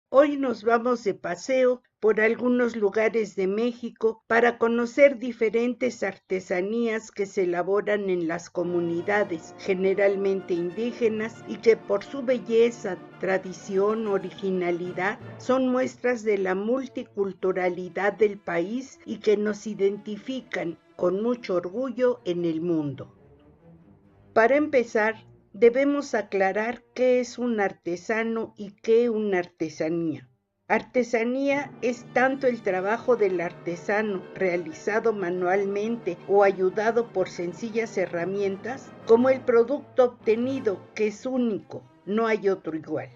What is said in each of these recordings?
Hoy nos vamos de paseo por algunos lugares de México para conocer diferentes artesanías que se elaboran en las comunidades, generalmente indígenas, y que por su belleza, tradición, originalidad, son muestras de la multiculturalidad del país y que nos identifican con mucho orgullo en el mundo. Para empezar, debemos aclarar qué es un artesano y qué una artesanía. Artesanía es tanto el trabajo del artesano realizado manualmente o ayudado por sencillas herramientas, como el producto obtenido, que es único, no hay otro igual.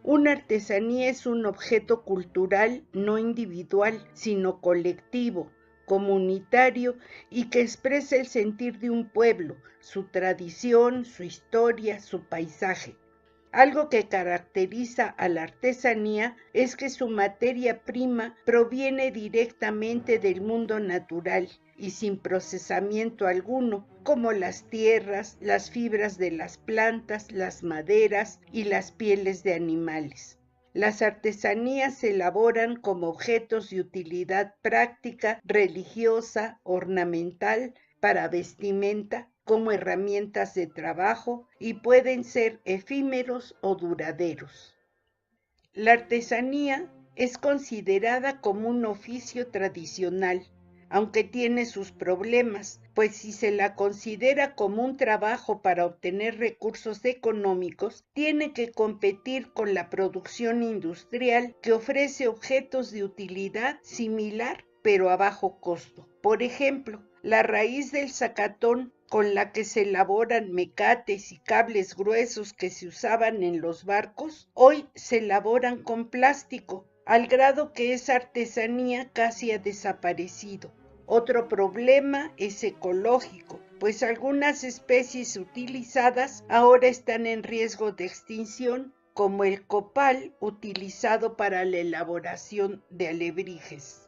Una artesanía es un objeto cultural no individual, sino colectivo, comunitario y que expresa el sentir de un pueblo, su tradición, su historia, su paisaje. Algo que caracteriza a la artesanía es que su materia prima proviene directamente del mundo natural y sin procesamiento alguno, como las tierras, las fibras de las plantas, las maderas y las pieles de animales. Las artesanías se elaboran como objetos de utilidad práctica, religiosa, ornamental, para vestimenta, como herramientas de trabajo y pueden ser efímeros o duraderos. La artesanía es considerada como un oficio tradicional, aunque tiene sus problemas, pues si se la considera como un trabajo para obtener recursos económicos, tiene que competir con la producción industrial que ofrece objetos de utilidad similar pero a bajo costo. Por ejemplo, la raíz del zacatón con la que se elaboran mecates y cables gruesos que se usaban en los barcos, hoy se elaboran con plástico, al grado que esa artesanía casi ha desaparecido. Otro problema es ecológico, pues algunas especies utilizadas ahora están en riesgo de extinción, como el copal utilizado para la elaboración de alebrijes.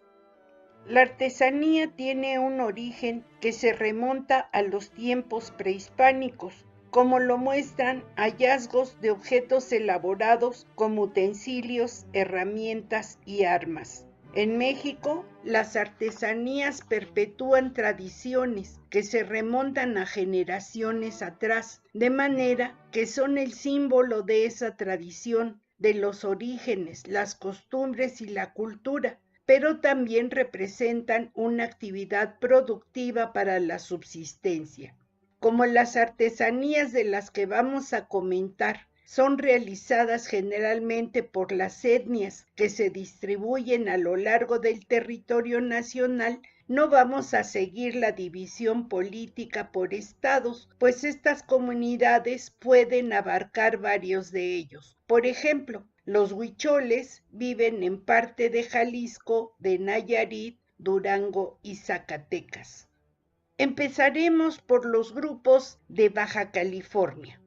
La artesanía tiene un origen que se remonta a los tiempos prehispánicos, como lo muestran hallazgos de objetos elaborados como utensilios, herramientas y armas. En México, las artesanías perpetúan tradiciones que se remontan a generaciones atrás, de manera que son el símbolo de esa tradición, de los orígenes, las costumbres y la cultura, pero también representan una actividad productiva para la subsistencia. Como las artesanías de las que vamos a comentar son realizadas generalmente por las etnias que se distribuyen a lo largo del territorio nacional, no vamos a seguir la división política por estados, pues estas comunidades pueden abarcar varios de ellos. Por ejemplo, los huicholes viven en parte de Jalisco, de Nayarit, Durango y Zacatecas. Empezaremos por los grupos de Baja California.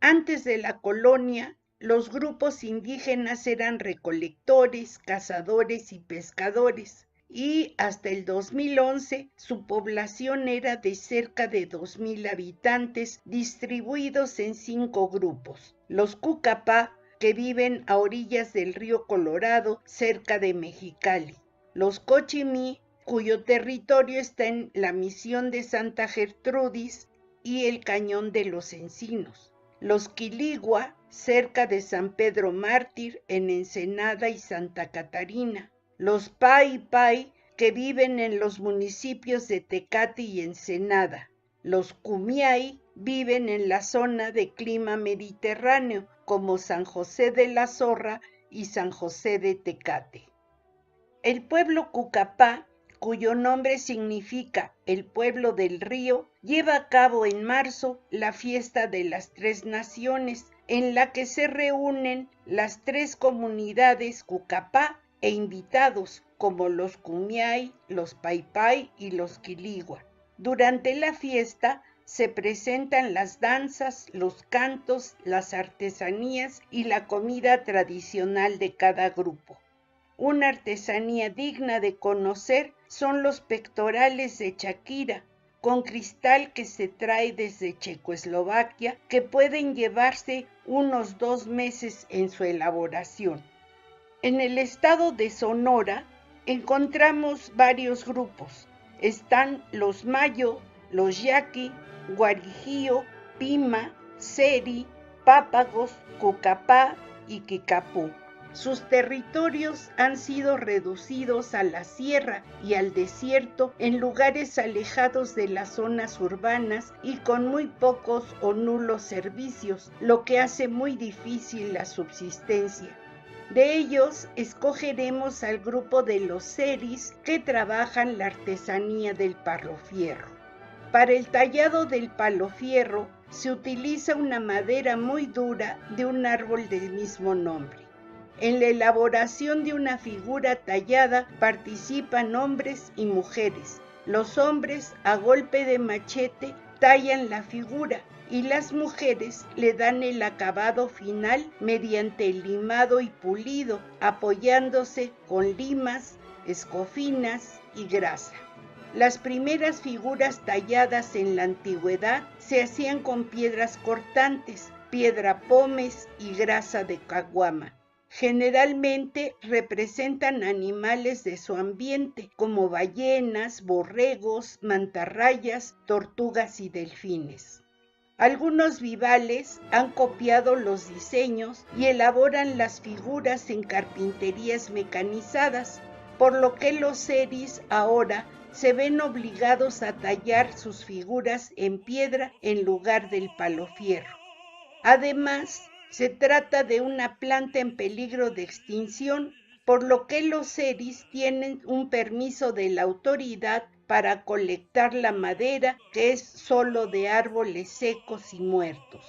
Antes de la colonia, los grupos indígenas eran recolectores, cazadores y pescadores, y hasta el 2011 su población era de cerca de 2,000 habitantes distribuidos en 5 grupos. Los Cucapá, que viven a orillas del río Colorado, cerca de Mexicali. Los Cochimí, cuyo territorio está en la misión de Santa Gertrudis y el Cañón de los Encinos. Los Quiligua, cerca de San Pedro Mártir, en Ensenada y Santa Catarina. Los Pai Pai, que viven en los municipios de Tecate y Ensenada. Los Kumiai viven en la zona de clima mediterráneo, como San José de la Zorra y San José de Tecate. El pueblo Cucapá, cuyo nombre significa el pueblo del río, lleva a cabo en marzo la fiesta de las Tres Naciones, en la que se reúnen las 3 comunidades Cucapá e invitados como los Kumiai, los Paipai y los Quiligua. Durante la fiesta se presentan las danzas, los cantos, las artesanías y la comida tradicional de cada grupo. Una artesanía digna de conocer son los pectorales de Shakira, con cristal que se trae desde Checoslovaquia, que pueden llevarse unos 2 meses en su elaboración. En el estado de Sonora encontramos varios grupos. Están los Mayo, los Yaqui, Guarijío, Pima, Seri, Pápagos, Cucapá y Quicapú. Sus territorios han sido reducidos a la sierra y al desierto en lugares alejados de las zonas urbanas y con muy pocos o nulos servicios, lo que hace muy difícil la subsistencia. De ellos escogeremos al grupo de los seris que trabajan la artesanía del palofierro. Para el tallado del palofierro se utiliza una madera muy dura de un árbol del mismo nombre. En la elaboración de una figura tallada participan hombres y mujeres. Los hombres, a golpe de machete, tallan la figura y las mujeres le dan el acabado final mediante el limado y pulido, apoyándose con limas, escofinas y grasa. Las primeras figuras talladas en la antigüedad se hacían con piedras cortantes, piedra pómez y grasa de caguama. Generalmente representan animales de su ambiente, como ballenas, borregos, mantarrayas, tortugas y delfines. Algunos vivales han copiado los diseños y elaboran las figuras en carpinterías mecanizadas, por lo que los seris ahora se ven obligados a tallar sus figuras en piedra en lugar del palofierro. Además, se trata de una planta en peligro de extinción, por lo que los seris tienen un permiso de la autoridad para colectar la madera, que es solo de árboles secos y muertos.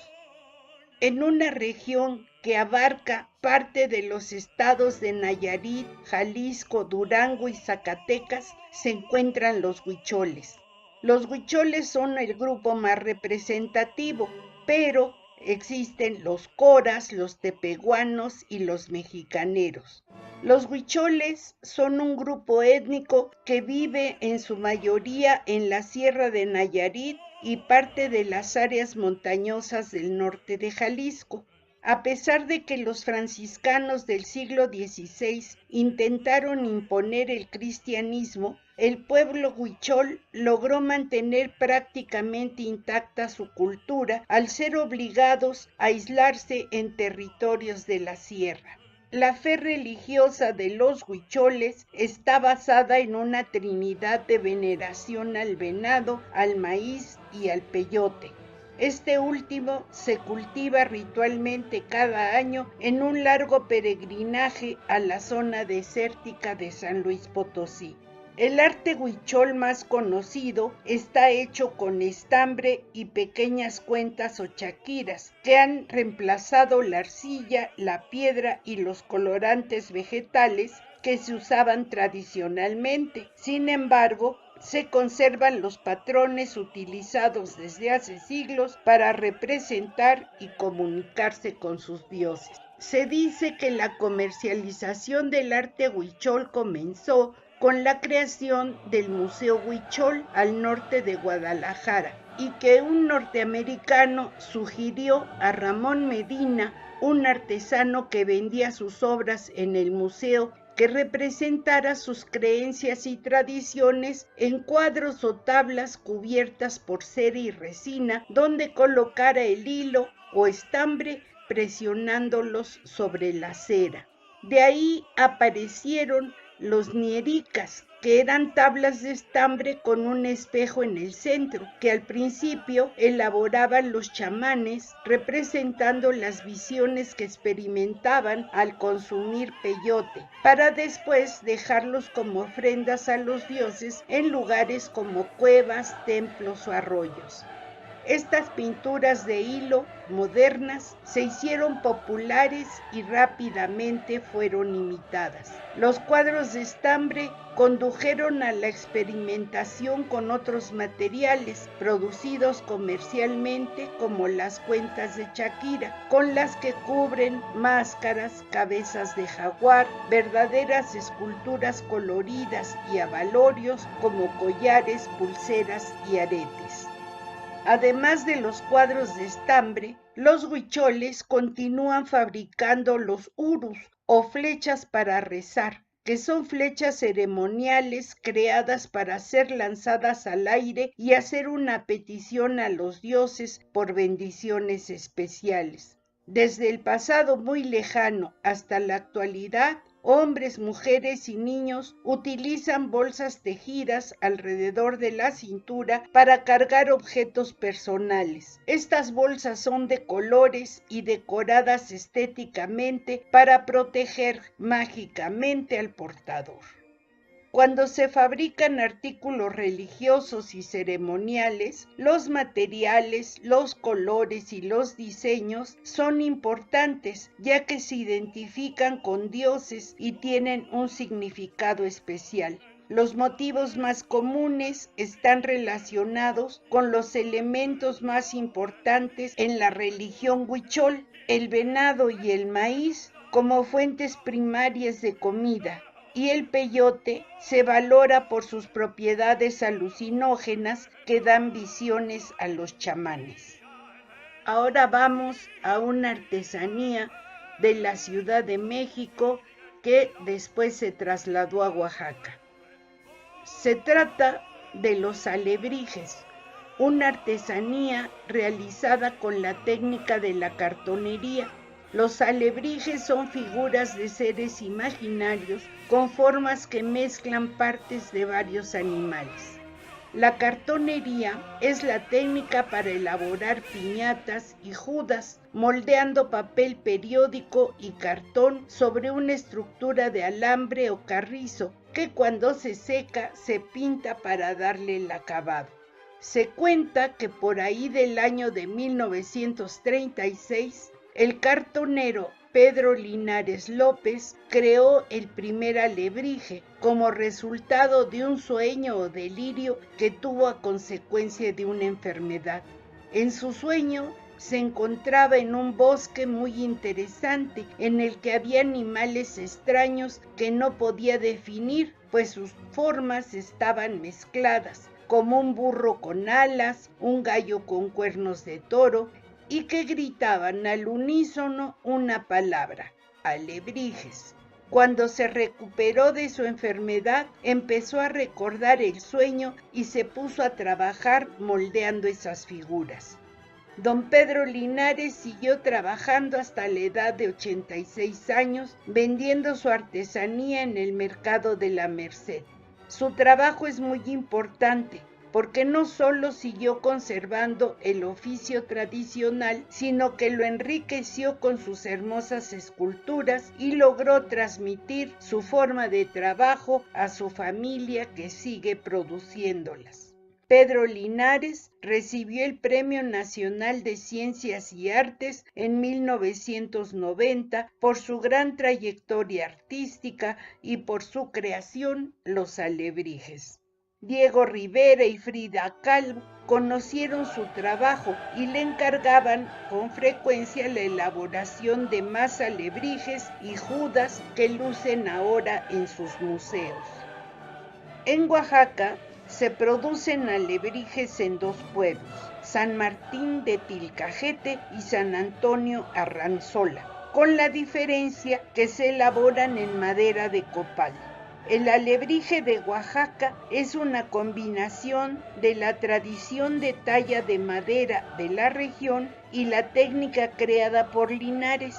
En una región que abarca parte de los estados de Nayarit, Jalisco, Durango y Zacatecas, se encuentran los huicholes. Los huicholes son el grupo más representativo, pero existen los coras, los tepehuanos y los mexicaneros. Los huicholes son un grupo étnico que vive en su mayoría en la Sierra de Nayarit y parte de las áreas montañosas del norte de Jalisco. A pesar de que los franciscanos del siglo XVI intentaron imponer el cristianismo, el pueblo huichol logró mantener prácticamente intacta su cultura al ser obligados a aislarse en territorios de la sierra. La fe religiosa de los huicholes está basada en una trinidad de veneración al venado, al maíz y al peyote. Este último se cultiva ritualmente cada año en un largo peregrinaje a la zona desértica de San Luis Potosí. El arte huichol más conocido está hecho con estambre y pequeñas cuentas o chaquiras, que han reemplazado la arcilla, la piedra y los colorantes vegetales que se usaban tradicionalmente. Sin embargo, se conservan los patrones utilizados desde hace siglos para representar y comunicarse con sus dioses. Se dice que la comercialización del arte huichol comenzó con la creación del Museo Huichol al norte de Guadalajara y que un norteamericano sugirió a Ramón Medina, un artesano que vendía sus obras en el museo, que representara sus creencias y tradiciones en cuadros o tablas cubiertas por cera y resina, donde colocara el hilo o estambre presionándolos sobre la cera. De ahí aparecieron los niericas, que eran tablas de estambre con un espejo en el centro, que al principio elaboraban los chamanes, representando las visiones que experimentaban al consumir peyote, para después dejarlos como ofrendas a los dioses en lugares como cuevas, templos o arroyos. Estas pinturas de hilo modernas se hicieron populares y rápidamente fueron imitadas. Los cuadros de estambre condujeron a la experimentación con otros materiales producidos comercialmente, como las cuentas de Shakira, con las que cubren máscaras, cabezas de jaguar, verdaderas esculturas coloridas y abalorios como collares, pulseras y aretes. Además de los cuadros de estambre, los huicholes continúan fabricando los urus, o flechas para rezar, que son flechas ceremoniales creadas para ser lanzadas al aire y hacer una petición a los dioses por bendiciones especiales. Desde el pasado muy lejano hasta la actualidad, hombres, mujeres y niños utilizan bolsas tejidas alrededor de la cintura para cargar objetos personales. Estas bolsas son de colores y decoradas estéticamente para proteger mágicamente al portador. Cuando se fabrican artículos religiosos y ceremoniales, los materiales, los colores y los diseños son importantes, ya que se identifican con dioses y tienen un significado especial. Los motivos más comunes están relacionados con los elementos más importantes en la religión huichol, el venado y el maíz como fuentes primarias de comida, y el peyote se valora por sus propiedades alucinógenas que dan visiones a los chamanes. Ahora vamos a una artesanía de la Ciudad de México que después se trasladó a Oaxaca. Se trata de los alebrijes, una artesanía realizada con la técnica de la cartonería. Los alebrijes son figuras de seres imaginarios con formas que mezclan partes de varios animales. La cartonería es la técnica para elaborar piñatas y judas, moldeando papel periódico y cartón sobre una estructura de alambre o carrizo, que cuando se seca se pinta para darle el acabado. Se cuenta que por ahí del año de 1936, el cartonero Pedro Linares López creó el primer alebrije como resultado de un sueño o delirio que tuvo a consecuencia de una enfermedad. En su sueño se encontraba en un bosque muy interesante en el que había animales extraños que no podía definir, pues sus formas estaban mezcladas, como un burro con alas, un gallo con cuernos de toro, y que gritaban al unísono una palabra: alebrijes. Cuando se recuperó de su enfermedad, empezó a recordar el sueño y se puso a trabajar moldeando esas figuras. Don Pedro Linares siguió trabajando hasta la edad de 86 años, vendiendo su artesanía en el mercado de la Merced. Su trabajo es muy importante, porque no solo siguió conservando el oficio tradicional, sino que lo enriqueció con sus hermosas esculturas y logró transmitir su forma de trabajo a su familia, que sigue produciéndolas. Pedro Linares recibió el Premio Nacional de Ciencias y Artes en 1990 por su gran trayectoria artística y por su creación, Los Alebrijes. Diego Rivera y Frida Kahlo conocieron su trabajo y le encargaban con frecuencia la elaboración de más alebrijes y judas que lucen ahora en sus museos. En Oaxaca se producen alebrijes en dos pueblos, San Martín de Tilcajete y San Antonio Arranzola, con la diferencia que se elaboran en madera de copal. El alebrije de Oaxaca es una combinación de la tradición de talla de madera de la región y la técnica creada por Linares.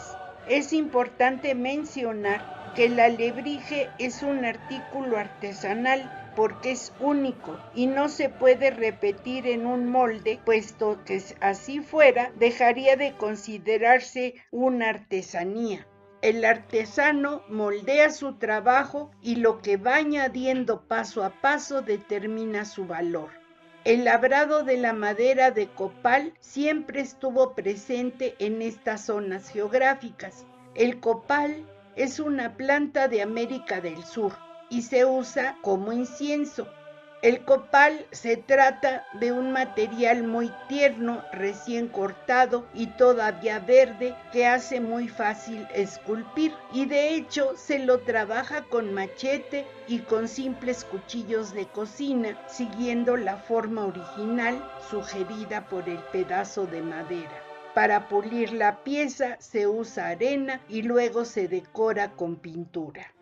Es importante mencionar que el alebrije es un artículo artesanal porque es único y no se puede repetir en un molde, puesto que así fuera, dejaría de considerarse una artesanía. El artesano moldea su trabajo y lo que va añadiendo paso a paso determina su valor. El labrado de la madera de copal siempre estuvo presente en estas zonas geográficas. El copal es una planta de América del Sur y se usa como incienso. El copal se trata de un material muy tierno, recién cortado y todavía verde, que hace muy fácil esculpir, y de hecho se lo trabaja con machete y con simples cuchillos de cocina, siguiendo la forma original sugerida por el pedazo de madera. Para pulir la pieza se usa arena y luego se decora con pintura.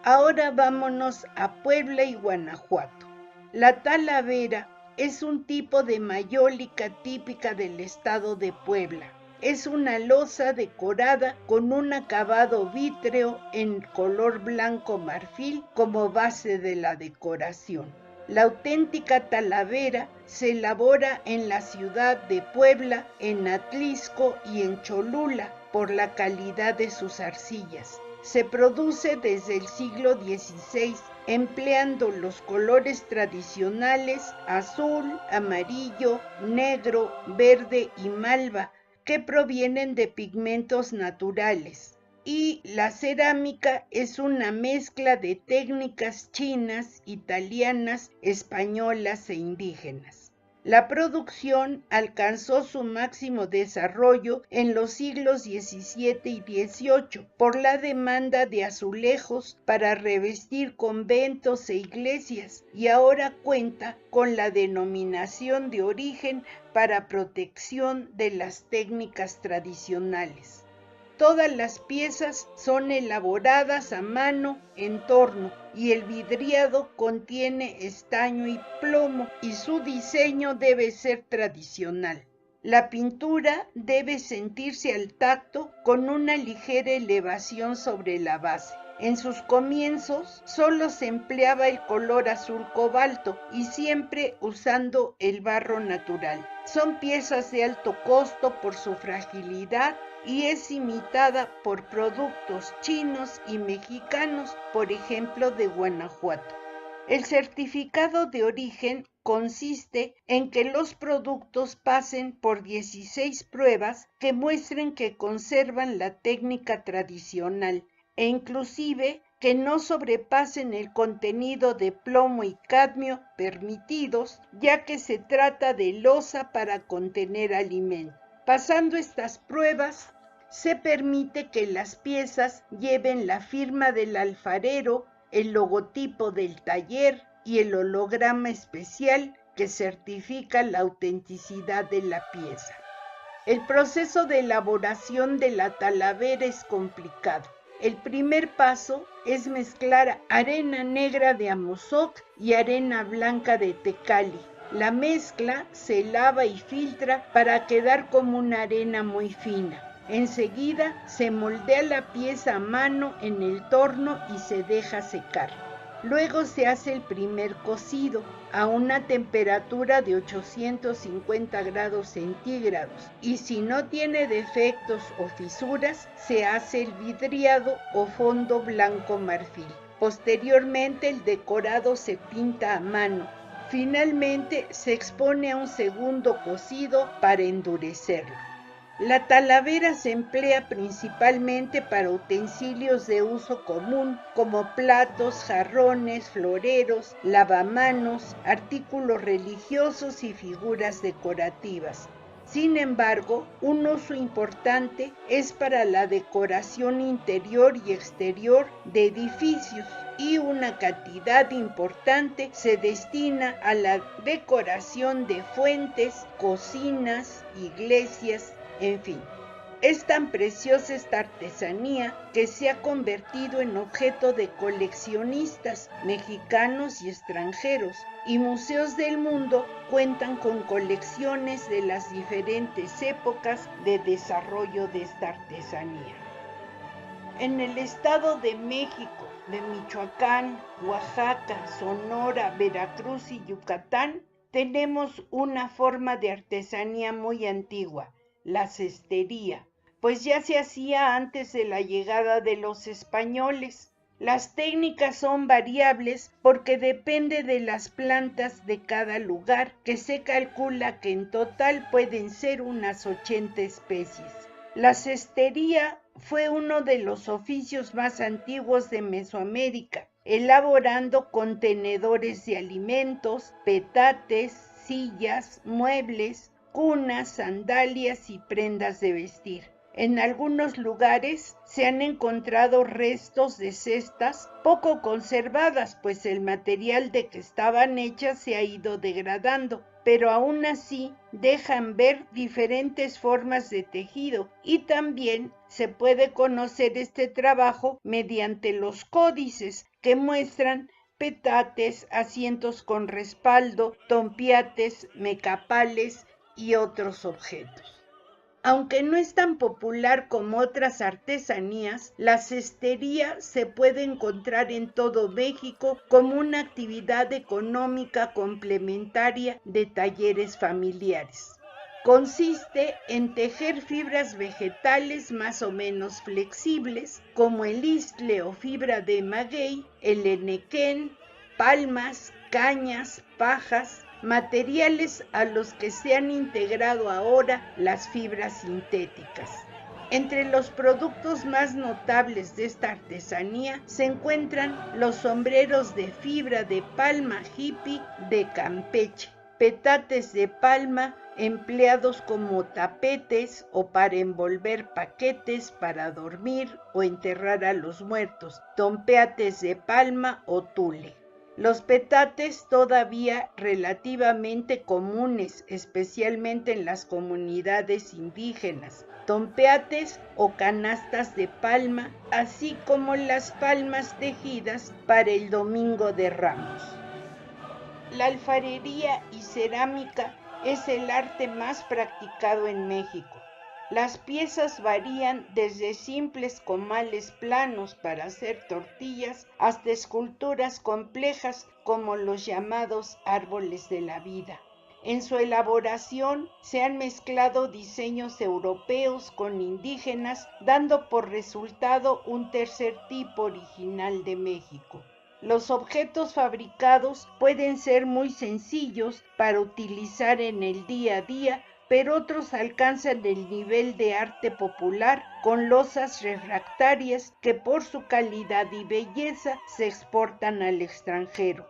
Ahora vámonos a Puebla y Guanajuato. La talavera es un tipo de mayólica típica del estado de Puebla. Es una loza decorada con un acabado vítreo en color blanco marfil como base de la decoración. La auténtica talavera se elabora en la ciudad de Puebla, en Atlisco y en Cholula por la calidad de sus arcillas. Se produce desde el siglo XVI empleando los colores tradicionales azul, amarillo, negro, verde y malva que provienen de pigmentos naturales. Y la cerámica es una mezcla de técnicas chinas, italianas, españolas e indígenas. La producción alcanzó su máximo desarrollo en los siglos XVII y XVIII por la demanda de azulejos para revestir conventos e iglesias y ahora cuenta con la denominación de origen para protección de las técnicas tradicionales. Todas las piezas son elaboradas a mano en torno y el vidriado contiene estaño y plomo y su diseño debe ser tradicional. La pintura debe sentirse al tacto con una ligera elevación sobre la base. En sus comienzos solo se empleaba el color azul cobalto y siempre usando el barro natural. Son piezas de alto costo por su fragilidad y es imitada por productos chinos y mexicanos, por ejemplo de Guanajuato. El certificado de origen consiste en que los productos pasen por 16 pruebas que muestren que conservan la técnica tradicional e inclusive que no sobrepasen el contenido de plomo y cadmio permitidos, ya que se trata de loza para contener alimento. Pasando estas pruebas, se permite que las piezas lleven la firma del alfarero, el logotipo del taller y el holograma especial que certifica la autenticidad de la pieza. El proceso de elaboración de la talavera es complicado. El primer paso es mezclar arena negra de Amozoc y arena blanca de Tecali. La mezcla se lava y filtra para quedar como una arena muy fina. Enseguida se moldea la pieza a mano en el torno y se deja secar. Luego se hace el primer cocido a una temperatura de 850 grados centígrados y si no tiene defectos o fisuras, se hace el vidriado o fondo blanco marfil. Posteriormente el decorado se pinta a mano. Finalmente se expone a un segundo cocido para endurecerlo. La talavera se emplea principalmente para utensilios de uso común como platos, jarrones, floreros, lavamanos, artículos religiosos y figuras decorativas. Sin embargo, un uso importante es para la decoración interior y exterior de edificios y una cantidad importante se destina a la decoración de fuentes, cocinas, iglesias, en fin. Es tan preciosa esta artesanía que se ha convertido en objeto de coleccionistas mexicanos y extranjeros, y museos del mundo cuentan con colecciones de las diferentes épocas de desarrollo de esta artesanía. En el Estado de México, de Michoacán, Oaxaca, Sonora, Veracruz y Yucatán, tenemos una forma de artesanía muy antigua, la cestería, pues ya se hacía antes de la llegada de los españoles. Las técnicas son variables porque depende de las plantas de cada lugar, que se calcula que en total pueden ser unas 80 especies. La cestería fue uno de los oficios más antiguos de Mesoamérica, elaborando contenedores de alimentos, petates, sillas, muebles, cunas, sandalias y prendas de vestir. En algunos lugares se han encontrado restos de cestas poco conservadas, pues el material de que estaban hechas se ha ido degradando, pero aún así dejan ver diferentes formas de tejido y también se puede conocer este trabajo mediante los códices que muestran petates, asientos con respaldo, tompiates, mecapales y otros objetos. Aunque no es tan popular como otras artesanías, la cestería se puede encontrar en todo México como una actividad económica complementaria de talleres familiares. Consiste en tejer fibras vegetales más o menos flexibles, como el istle o fibra de maguey, el enequén, palmas, cañas, pajas, materiales a los que se han integrado ahora las fibras sintéticas. Entre los productos más notables de esta artesanía se encuentran los sombreros de fibra de palma hippie de Campeche, petates de palma empleados como tapetes o para envolver paquetes para dormir o enterrar a los muertos, tompeates de palma o tule. Los petates todavía relativamente comunes, especialmente en las comunidades indígenas, tompeates o canastas de palma, así como las palmas tejidas para el Domingo de Ramos. La alfarería y cerámica es el arte más practicado en México. Las piezas varían desde simples comales planos para hacer tortillas hasta esculturas complejas como los llamados árboles de la vida. En su elaboración se han mezclado diseños europeos con indígenas, dando por resultado un tercer tipo original de México. Los objetos fabricados pueden ser muy sencillos para utilizar en el día a día, pero otros alcanzan el nivel de arte popular con losas refractarias que por su calidad y belleza se exportan al extranjero.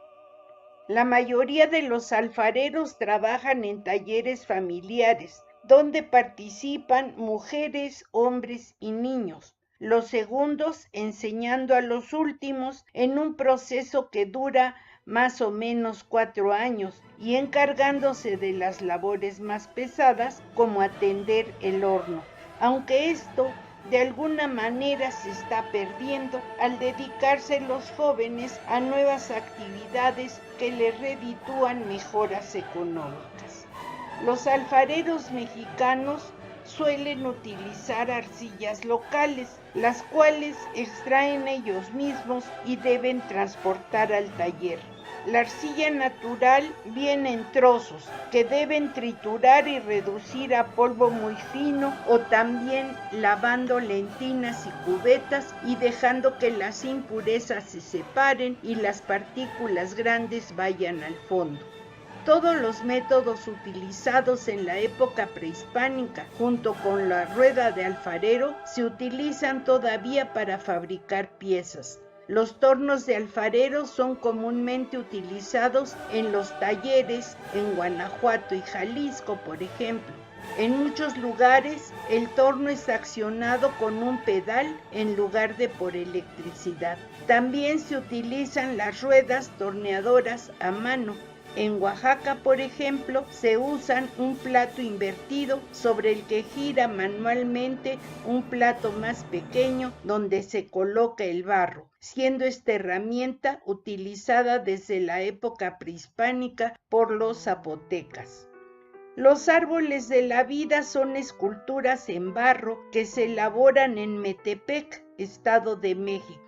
La mayoría de los alfareros trabajan en talleres familiares, donde participan mujeres, hombres y niños. Los segundos enseñando a los últimos en un proceso que dura más o menos 4 años y encargándose de las labores más pesadas como atender el horno, aunque esto de alguna manera se está perdiendo al dedicarse los jóvenes a nuevas actividades que les reditúan mejoras económicas. Los alfareros mexicanos suelen utilizar arcillas locales, las cuales extraen ellos mismos y deben transportar al taller. La arcilla natural viene en trozos que deben triturar y reducir a polvo muy fino o también lavando lentinas y cubetas y dejando que las impurezas se separen y las partículas grandes vayan al fondo. Todos los métodos utilizados en la época prehispánica, junto con la rueda de alfarero, se utilizan todavía para fabricar piezas. Los tornos de alfarero son comúnmente utilizados en los talleres en Guanajuato y Jalisco, por ejemplo. En muchos lugares, el torno es accionado con un pedal en lugar de por electricidad. También se utilizan las ruedas torneadoras a mano. En Oaxaca, por ejemplo, se usan un plato invertido sobre el que gira manualmente un plato más pequeño donde se coloca el barro, siendo esta herramienta utilizada desde la época prehispánica por los zapotecas. Los árboles de la vida son esculturas en barro que se elaboran en Metepec, Estado de México.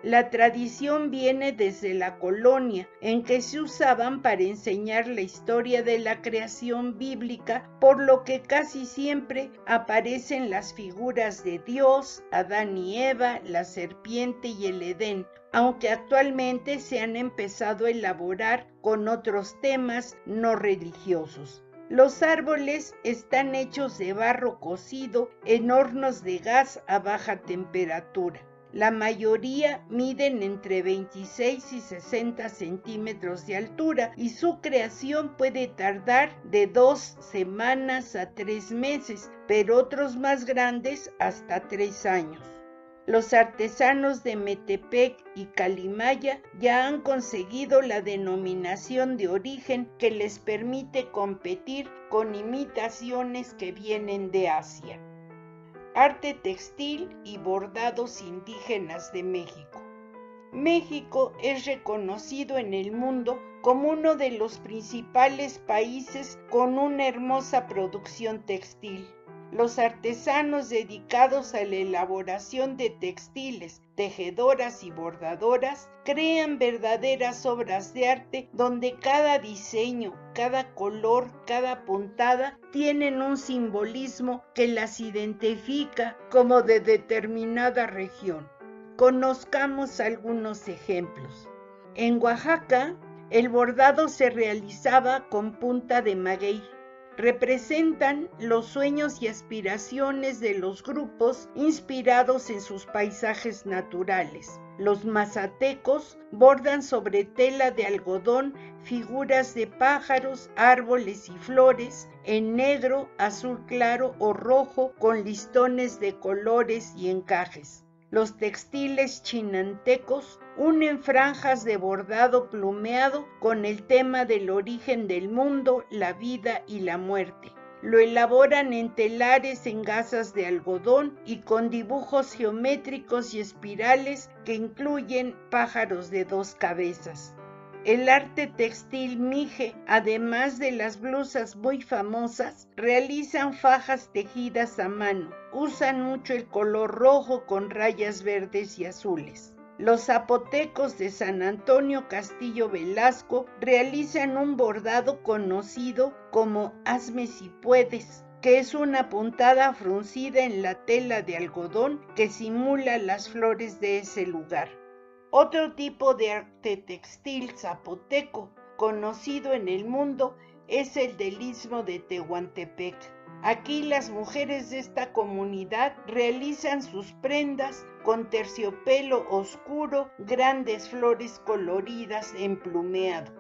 La tradición viene desde la colonia, en que se usaban para enseñar la historia de la creación bíblica, por lo que casi siempre aparecen las figuras de Dios, Adán y Eva, la serpiente y el Edén, aunque actualmente se han empezado a elaborar con otros temas no religiosos. Los árboles están hechos de barro cocido en hornos de gas a baja temperatura. La mayoría miden entre 26 y 60 centímetros de altura y su creación puede tardar de 2 semanas a 3 meses, pero otros más grandes hasta 3 años. Los artesanos de Metepec y Calimaya ya han conseguido la denominación de origen que les permite competir con imitaciones que vienen de Asia. Arte textil y bordados indígenas de México. México es reconocido en el mundo como uno de los principales países con una hermosa producción textil. Los artesanos dedicados a la elaboración de textiles, tejedoras y bordadoras crean verdaderas obras de arte donde cada diseño, cada color, cada puntada tienen un simbolismo que las identifica como de determinada región. Conozcamos algunos ejemplos. En Oaxaca, el bordado se realizaba con punta de maguey. Representan los sueños y aspiraciones de los grupos inspirados en sus paisajes naturales. Los mazatecos bordan sobre tela de algodón figuras de pájaros, árboles y flores en negro, azul claro o rojo con listones de colores y encajes. Los textiles chinantecos unen franjas de bordado plumeado con el tema del origen del mundo, la vida y la muerte. Lo elaboran en telares en gasas de algodón y con dibujos geométricos y espirales que incluyen pájaros de 2 cabezas. El arte textil mije, además de las blusas muy famosas, realizan fajas tejidas a mano. Usan mucho el color rojo con rayas verdes y azules. Los zapotecos de San Antonio Castillo Velasco realizan un bordado conocido como hazme si puedes, que es una puntada fruncida en la tela de algodón que simula las flores de ese lugar. Otro tipo de arte textil zapoteco conocido en el mundo es el del Istmo de Tehuantepec. Aquí las mujeres de esta comunidad realizan sus prendas con terciopelo oscuro, grandes flores coloridas en plumeado.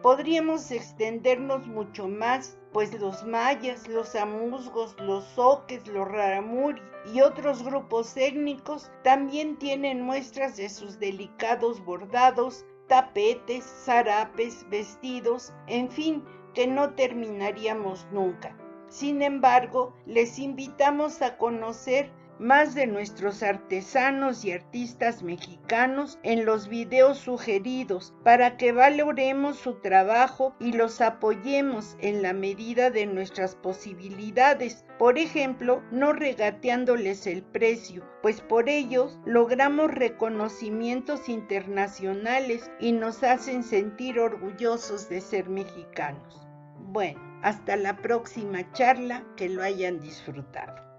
Podríamos extendernos mucho más, pues los mayas, los amuzgos, los zoques, los rarámuri y otros grupos étnicos también tienen muestras de sus delicados bordados, tapetes, zarapes, vestidos, en fin, que no terminaríamos nunca. Sin embargo, les invitamos a conocer más de nuestros artesanos y artistas mexicanos en los videos sugeridos para que valoremos su trabajo y los apoyemos en la medida de nuestras posibilidades. Por ejemplo, no regateándoles el precio, pues por ellos logramos reconocimientos internacionales y nos hacen sentir orgullosos de ser mexicanos. Bueno, hasta la próxima charla, que lo hayan disfrutado.